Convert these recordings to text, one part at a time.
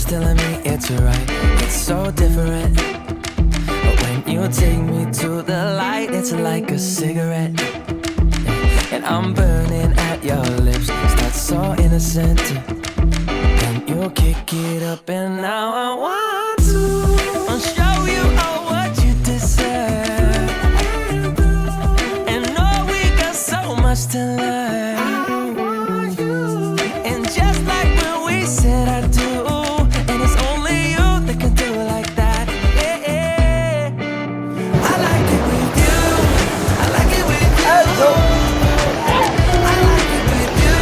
Something's telling me it's right. It's so different. But when you take me to the light, it's like a cigarette. And I'm burning at your lips. Start so innocent. Then you kick it up, and now I want to show you all what you deserve. And know we got so much to learn. And just like when we said I do, and it's only you that can do it like that. Yeah. I like it with you. I like it with you. I like it with you.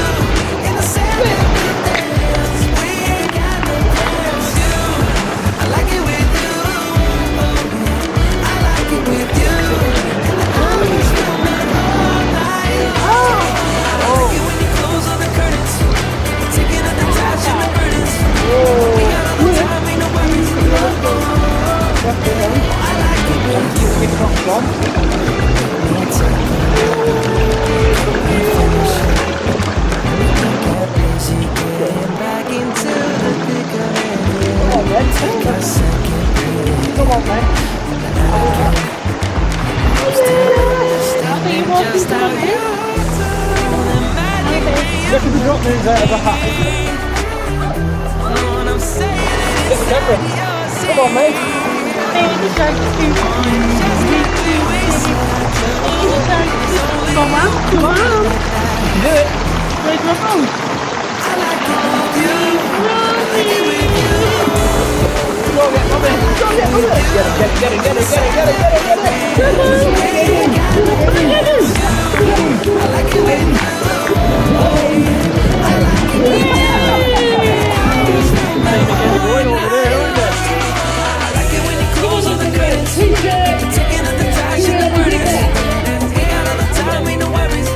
In the same way we ain't got no plans. I like it with you. I like it with you. And the hours from my all night. I like it when you close all the curtains. Taking up the trash and the burdens. We got all the time, ain't no worries. I like it with you. Get busy getting back into the thick of it. Take a second breath. Come on, man. Understanding just how you do. Look at the drop moves out of the hat. When I'm saying Get the camera. Come on, mate. Come on. You can do it. Where's my phone? Go on, get on it. Go on, get on it. Get it. Going over there, isn't it? I like it when you close all the curtains. Taking up the trash and the burdens. We got all the time, ain't no worries.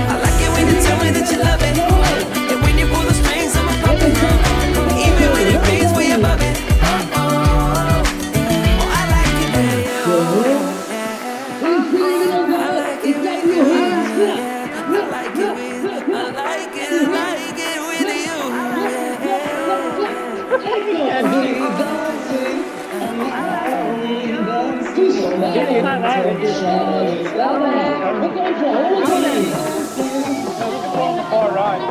I like it when you tell me that you love it. And when you pull the strings, I'm a puppet. Even when it rains, we above it. Oh, I like it with you. I like it with you. I like it with you. I like it with you. All right.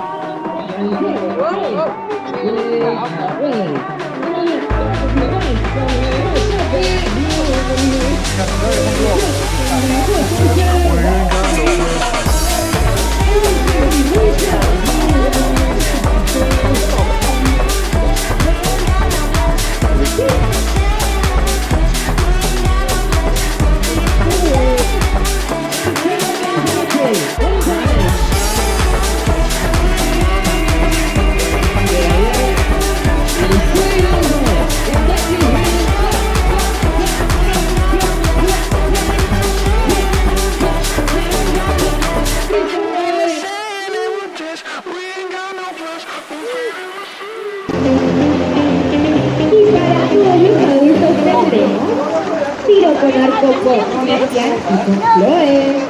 Tiro con arco comercial y con flores.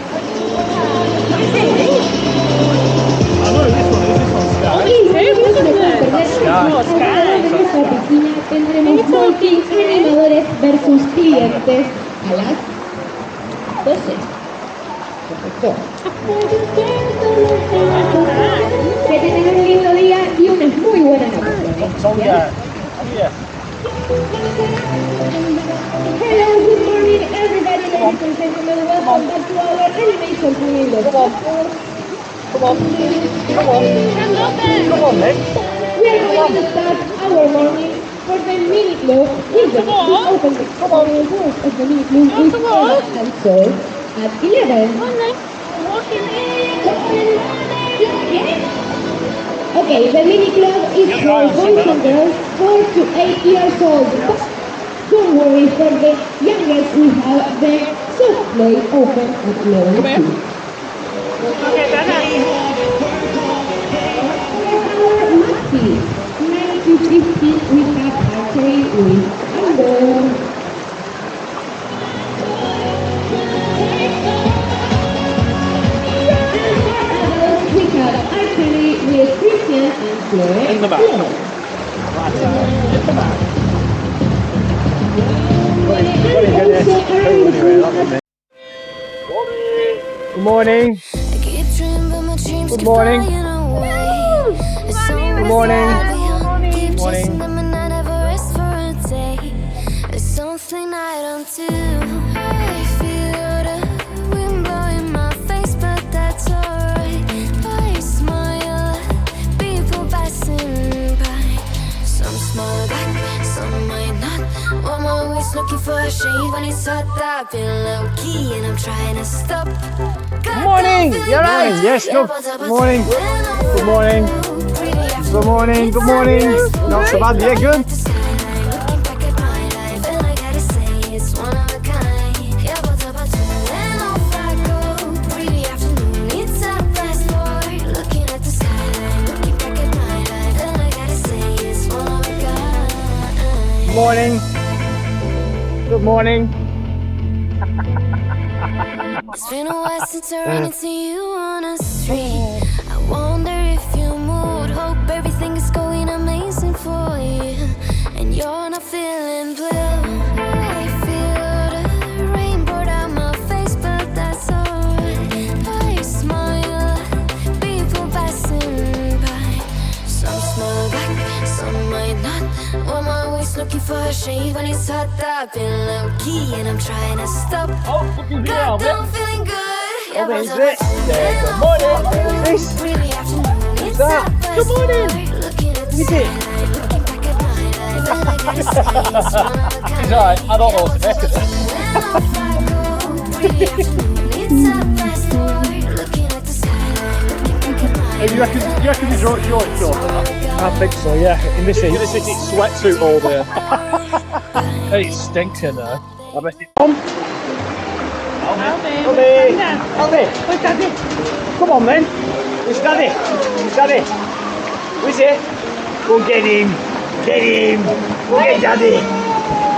Tendremos smoking, animadores versus clientes a las 12. Perfecto. Que tengan un lindo día y una muy buena noche. Hello, good morning everybody, ladies and gentlemen. Welcome back to our animation window. Come on, mate. We are going to start our morning for the mini club. We open the doors of the mini club with Ella and Sol at 11. Okay, the mini club is for boys and girls 4 to 8 years old. Don't worry, for the youngest we have the soft play open at level 2. Okay, bye-bye. Maxi, 9 to 15 we have archery with Amber. We have archery with Christian and Chloe. Good morning. Good morning. Good morning. Good morning. There's something I don't do. I feel the wind blowing my face, but that's alright. I smile at people passing by. Some smile back, some might not. I'm always looking for a shade when it's hot. I've been low key and I'm trying to stop. Good morning. You're right. Yes. Good morning. Good morning. Good morning. Good morning. Not so bad. Yeah. Good. Good morning. Good morning. It's been a while since I ran into you on a street. I wonder if you moved. Hope everything is going amazing for you. And you're not feeling blue. I feel the rain pour down my face, but that's alright. I smile at people passing by. Some smile back, some might not. I'm always looking for a shade when it's hot. I've been low key and I'm trying to stop. Oh, looking good. I'm feeling good. Good morning. This. What's that? Good morning. Look at it. It's alright. I don't know what to make of this. You reckon he's short I think so, yeah. In this heat. You're going to sit in sweatsuit all day. It's stinking there. I bet it. Albie! Where's Daddy? Come on then. It's Daddy. It's Daddy. Where's it? Go and get him. Get him. Go and get Daddy.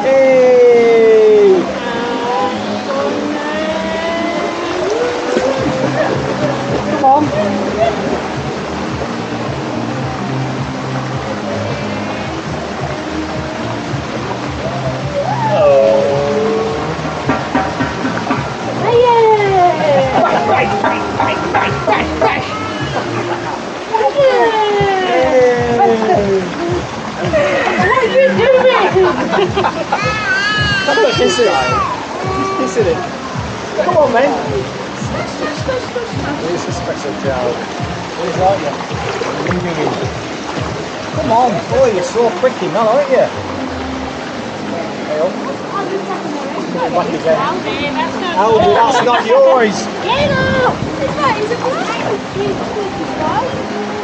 Hey! Come on. Stop kissing it. He's kissing it. Come on, man. It's a special job. He's like you. Come on. Boy, you're so quick in that, aren't you? Hey, up. Back again. Albie, that's not yours.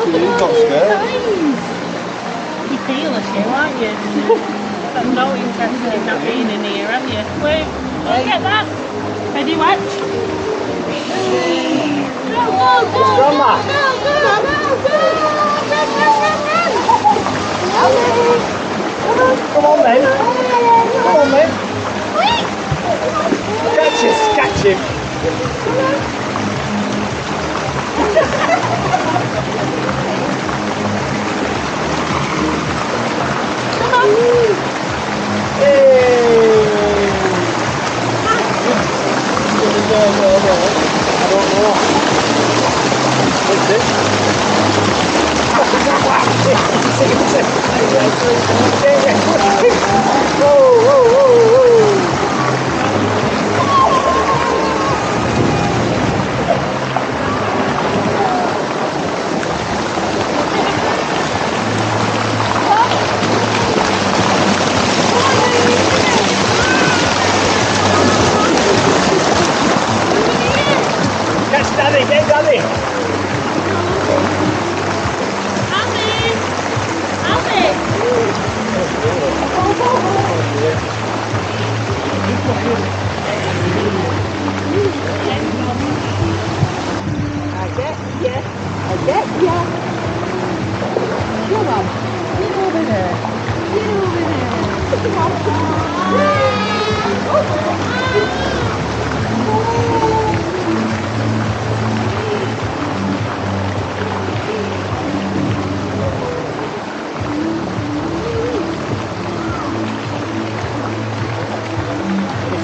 You're not scared. You feel a shoe, aren't you? I've no interest in not being in here, have you? Wait, look at that. Ready, watch. Go, Grandma. Come on, then. Come on, then. Catch him.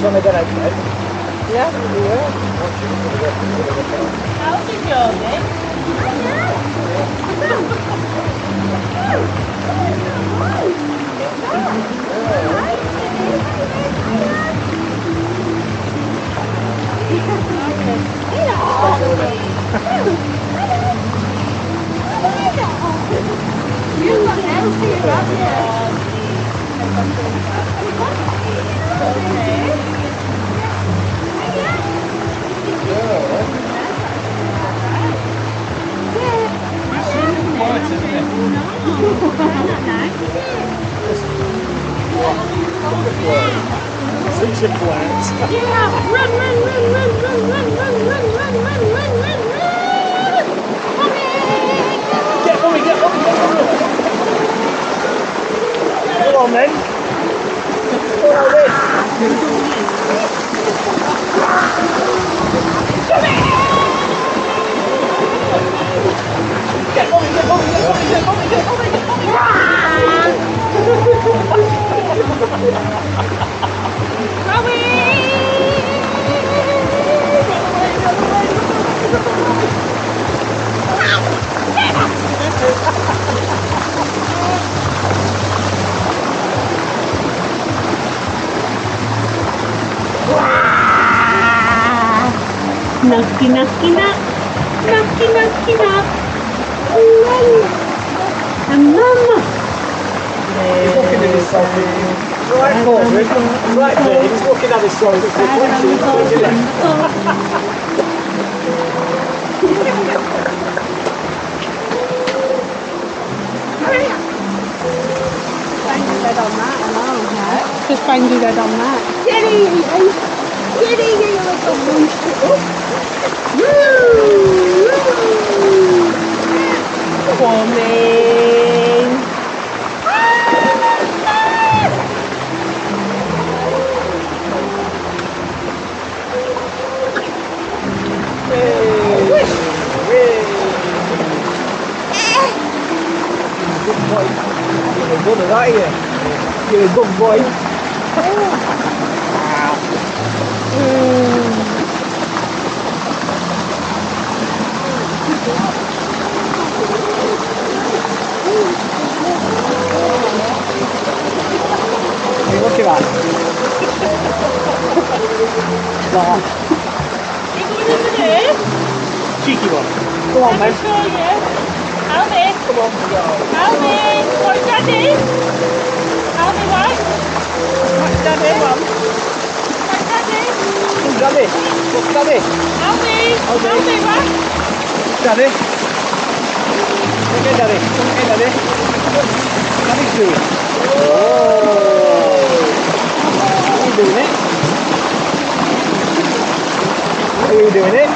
one again, I said. Yeah, we will. How did you get? Such a plant. Yeah, run, run, run, run, run, run, run, run, run, run, run, run, run. Get mommy, get mommy, get mommy. Come on then. Follow this. Get mommy, get mommy, get mommy, get mommy, get mommy, get Knocky, knocky, knock. Knocky, knocky, knock. And mama. He's looking at his selfie. Right, Corbin. Right there, he's looking at his selfie. Just bang your head on that. Coming. Good boy. You're good at that, you? You're a good boy. Hey, look at that. Wow. You going over there? Cheeky one. Come on, Let me man. show you. Alvin. Come on, go. Alvin. What's Daddy? Alvin, what? What's Daddy? What's Daddy? Come, Daddy. Look, Daddy. Alvin. Alvin. Alvin, what? Daddy. Look at Daddy. Look at Daddy. Look. Daddy's doing it. Oh. How are you doing it? How are you doing it?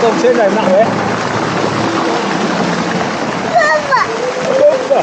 Don't turn around that way. Go,